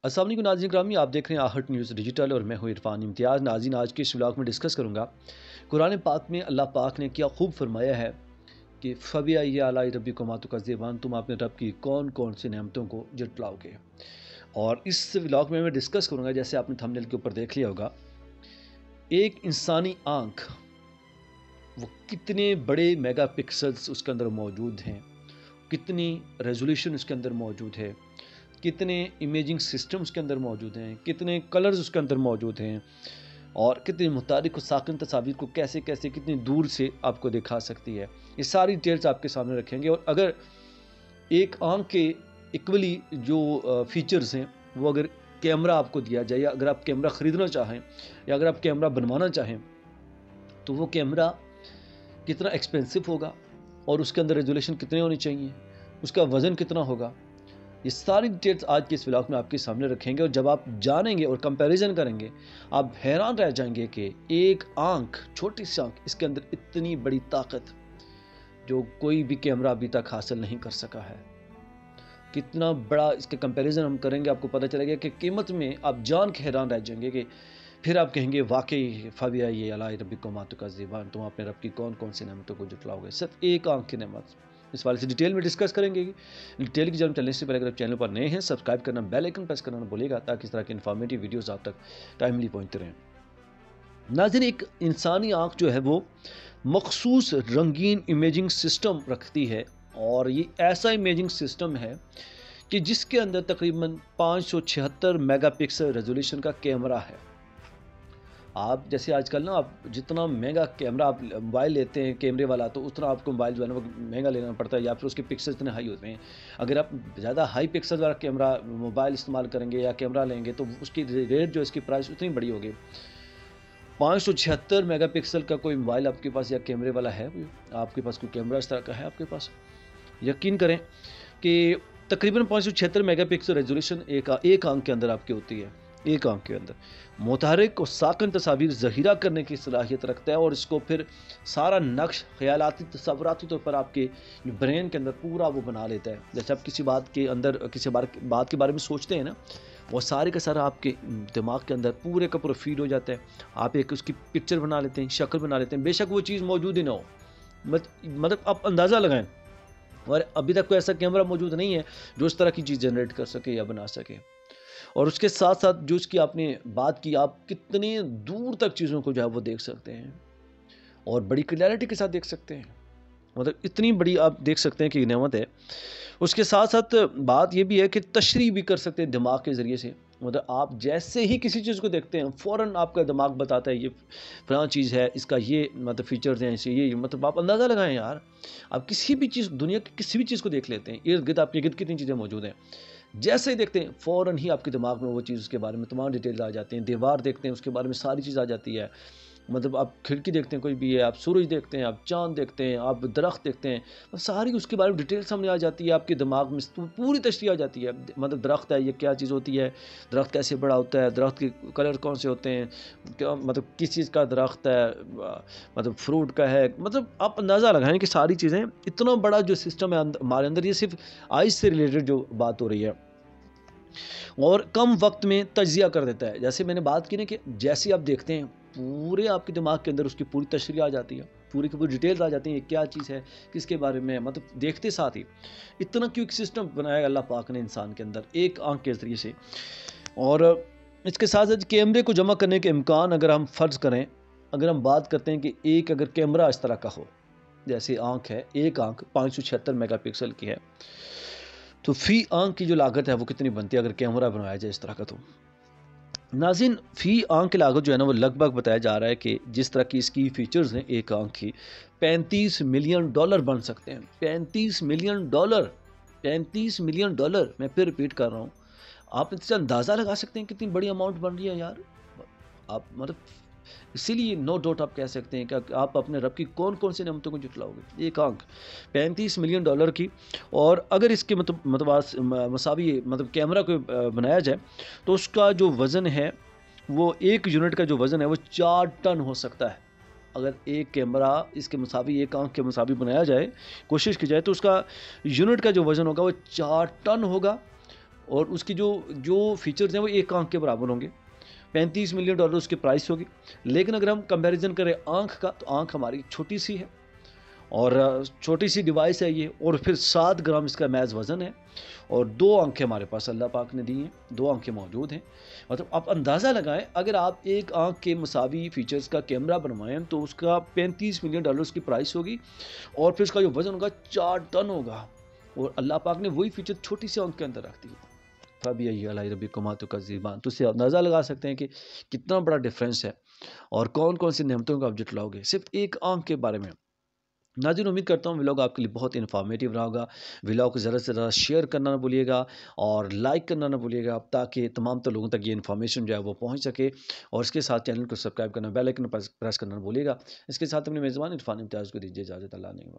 अस्सलाम वालेकुम नाज़रीन ग्रामी, आप देख रहे हैं आहट न्यूज़ डिजिटल और मैं हूँ इरफान इम्तियाज़। नाज़रीन, आज के इस व्लॉग में डिस्कस करूँगा कुरान पाक में अल्लाह पाक ने क्या खूब फरमाया है कि फ़बिअय्यि आलाइ रब्बिकुमा तुकज़्ज़िबान, तुम अपने रब की कौन कौन सी नेमतों को जुटलाओगे। और इस व्लॉग में मैं डिस्कस करूँगा, जैसे आपने थंबनेल के ऊपर देख लिया होगा, एक इंसानी आँख वो कितने बड़े मेगा पिक्सल्स उसके अंदर मौजूद हैं, कितनी रेजोल्यूशन उसके अंदर मौजूद है, कितने इमेजिंग सिस्टम उसके अंदर मौजूद हैं, कितने कलर्स उसके अंदर मौजूद हैं, और कितनी मुतारिक और साकिन तस्वीर को कैसे कैसे कितनी दूर से आपको दिखा सकती है। ये सारी डिटेल्स आपके सामने रखेंगे। और अगर एक आंख के इक्वली जो फीचर्स हैं, वो अगर कैमरा आपको दिया जाए, या अगर आप कैमरा ख़रीदना चाहें, या अगर आप कैमरा बनवाना चाहें, तो वो कैमरा कितना एक्सपेंसिव होगा और उसके अंदर रेजोल्यूशन कितने होनी चाहिए, उसका वज़न कितना होगा, ये सारी डिटेल्स आज के इस व्लॉग में आपके सामने रखेंगे। और जब आप जानेंगे और कंपैरिजन करेंगे, आप हैरान रह जाएंगे कि एक आंख, छोटी सी आंख, इसके अंदर इतनी बड़ी ताकत जो कोई भी कैमरा अभी तक हासिल नहीं कर सका है। कितना बड़ा इसके कंपैरिजन हम करेंगे, आपको पता चलेगा कि कीमत में आप जान के हैरान रह जाएंगे कि फिर आप कहेंगे वाकई फ़बिअय्यि आलाइ रब्बिकुमा तुकज़्ज़िबान, तुम अपने रब की कौन कौन सी नेमतों को जुटलाओगे। सिर्फ एक आंख की नेमत, इस वाले से डिटेल में डिस्कस करेंगे। डिटेल की जानकारी चलने से पहले अगर आप चैनल पर नए हैं, सब्सक्राइब करना, बेल आइकन प्रेस करना भूलिएगा, ताकि इस तरह की इन्फॉर्मेटिव वीडियोस आप तक टाइमली पहुंचते रहें। नाज़रीन, एक इंसानी आँख जो है वो मखसूस रंगीन इमेजिंग सिस्टम रखती है, और ये ऐसा इमेजिंग सिस्टम है कि जिसके अंदर तकरीबन 576 मेगापिक्सल रेजोल्यूशन का कैमरा है। आप जैसे आजकल ना, आप जितना महंगा कैमरा आप मोबाइल लेते हैं कैमरे वाला, तो उतना आपको मोबाइल जो है ना वो महंगा लेना पड़ता है, या फिर उसके पिक्सल इतने हाई होते हैं। अगर आप ज़्यादा हाई पिक्सल वाला कैमरा मोबाइल इस्तेमाल करेंगे या कैमरा लेंगे, तो उसकी रेट जो इसकी प्राइस उतनी बड़ी होगी। 576 मेगापिक्सल का कोई मोबाइल आपके पास या कैमरे वाला है, आपके पास कोई कैमरा इस तरह का है आपके पास, यकीन करें कि तकरीबन 576 मेगापिक्सल रेजोल्यूशन एक आंख के अंदर आपकी होती है। एक आंख के अंदर मुतहरिक और साकिन तस्वीर ज़हीरा करने की सलाहियत रखता है, और इसको फिर सारा नक्श ख़यालाती तसव्वुराती तौर पर आपके ब्रेन के अंदर पूरा वो बना लेता है। जैसे आप किसी बात के अंदर किसी बात के बारे में सोचते हैं ना, वो सारे का सारा आपके दिमाग के अंदर पूरे का पूरा फीड हो जाता है। आप एक उसकी पिक्चर बना लेते हैं, शक्ल बना लेते हैं, बेशक वो चीज़ मौजूद ही ना हो। मतलब आप अंदाज़ा लगाएं, और अभी तक कोई ऐसा कैमरा मौजूद नहीं है जो इस तरह की चीज़ जनरेट कर सके या बना सके। और उसके साथ साथ जो उसकी आपने बात की, आप कितने दूर तक चीज़ों को जो है वो देख सकते हैं, और बड़ी क्लियरिटी के साथ देख सकते हैं। मतलब इतनी बड़ी आप देख सकते हैं कि नेमत है। उसके साथ साथ बात ये भी है कि तशरीह भी कर सकते हैं दिमाग के ज़रिए से। मतलब आप जैसे ही किसी चीज़ को देखते हैं, फ़ौरन आपका दिमाग बताता है ये फ़लाँ चीज़ है, इसका ये मतलब फ़ीचर्स हैं, इसे ये मतलब आप अंदाज़ा लगाएं यार। आप किसी भी चीज़, दुनिया की किसी भी चीज़ को देख लेते हैं, इर्द गिर्द आपके गिर्द कितनी चीज़ें मौजूद हैं, जैसे ही देखते हैं फ़ौरन ही आपके दिमाग में वो चीज़, उसके बारे में तमाम डिटेल्स आ जाती हैं। दीवार देखते हैं, उसके बारे में सारी चीज़ आ जाती है। मतलब आप खिड़की देखते हैं कोई भी है, आप सूरज देखते हैं, आप चाँद देखते हैं, आप दरख्त देखते हैं, सारी उसके बारे में डिटेल सामने आ जाती है। आपके दिमाग में पूरी तशरीह आ जाती है। मतलब दरख्त है, ये क्या चीज़ होती है, दरख्त कैसे बड़ा होता है, दरख्त के कलर कौन से होते हैं, क्या मतलब किस चीज़ का दरख्त है, मतलब फ्रूट का है। मतलब आप अंदाज़ा लगाएं कि सारी चीज़ें, इतना बड़ा जो सिस्टम है हमारे अंदर, ये सिर्फ आइज़ से रिलेटेड जो बात हो रही है, और कम वक्त में तज्जिया कर देता है। जैसे मैंने बात की ना कि जैसे आप देखते हैं, पूरे आपके दिमाग के अंदर उसकी पूरी तशरीह आ जाती है, पूरी की पूरी डिटेल्स आ जाती हैं, ये क्या चीज़ है, किसके बारे में, मतलब देखते साथ ही इतना क्विक सिस्टम बनाया अल्लाह पाक ने इंसान के अंदर एक आंख के ज़रिए से। और इसके साथ साथ कैमरे को जमा करने के इम्कान अगर हम फ़र्ज़ करें, अगर हम बात करते हैं कि एक अगर कैमरा इस तरह का हो, जैसे आँख है, एक आँख 576 मेगापिक्सल की है, तो फ़ी आंख की जो लागत है वो कितनी बनती है अगर कैमरा बनवाया जाए इस तरह का। तो नाज़रीन, फ़ी आंख की लागत जो है ना, वो लगभग बताया जा रहा है कि जिस तरह की इसकी फ़ीचर्स हैं एक आंख की, $35 मिलियन बन सकते हैं। $35 मिलियन, $35 मिलियन। मैं फिर रिपीट कर रहा हूँ। आप इससे अंदाज़ा लगा सकते हैं कितनी बड़ी अमाउंट बन रही है यार। आप मतलब इसीलिए नो डाउट आप कह सकते हैं कि आप अपने रब की कौन कौन सी नेमतों को जुटलाओगे। एक आंख $35 मिलियन की, और अगर इसके मसावी मतलब कैमरा को बनाया जाए, तो उसका जो वज़न है, वो एक यूनिट का जो वज़न है वो 4 टन हो सकता है। अगर एक कैमरा इसके मुसावी, एक आंख के मुसावी बनाया जाए, कोशिश की जाए, तो उसका यूनिट का जो वज़न होगा वो 4 टन होगा। اور اس کی جو فیچرز ہیں وہ ایک آنکھ کے برابر ہوں گے. $35 ملین اس کی پرائس ہوگی. لیکن اگر ہم کمپیریزن کریں آنکھ کا تو آنکھ ہماری چھوٹی سی ہے اور چھوٹی سی ڈیوائس ہے یہ, اور پھر 7 گرام اس کا محض وزن ہے, اور 2 آنکھیں ہمارے پاس اللہ پاک نے دی ہیں, 2 آنکھیں موجود ہیں. مطلب آپ اندازہ لگائیں اگر آپ ایک آنکھ کے مساوی فیچرز کا کیمرہ بنوائیں تو اس کا $35 ملین اس کی پرائس ہوگی, اور پھر اس کا جو وزن ہوگا 4 ٹن ہوگا, اور اللہ پاک نے وہی فیچر چھوٹی سی آنکھ کے اندر رکھ دی. فَبِأَيِّ آلَاءِ رَبِّكُمَا تُكَذِّبَانِ. تو اس سے اندازہ لگا سکتے ہیں کہ کتنا بڑا ڈفرینس ہے اور کون کون سی نعمتوں کا آپ جٹلاؤ گے صرف ایک آنکھ کے بارے میں. ناظرین امید کرتا ہوں ولاگ آپ کے لیے بہت انفارمیٹیو رہا ہوگا. ولاگ کو زیادہ سے زیادہ شیئر کرنا نہ بھولیے گا اور لائک کرنا نہ بھولیے گا تاکہ تمام تر لوگوں تک یہ انفارمیشن جو ہے وہ پہنچ سکے, اور اس کے ساتھ چینل کو سبسکرائب کرنا, بیل آئیکن پریس کرنا نہ بھولیے گا. اس کے ساتھ اپنے میزبان عرفان امتیاز کو دیجیے اجازت. اللہ نے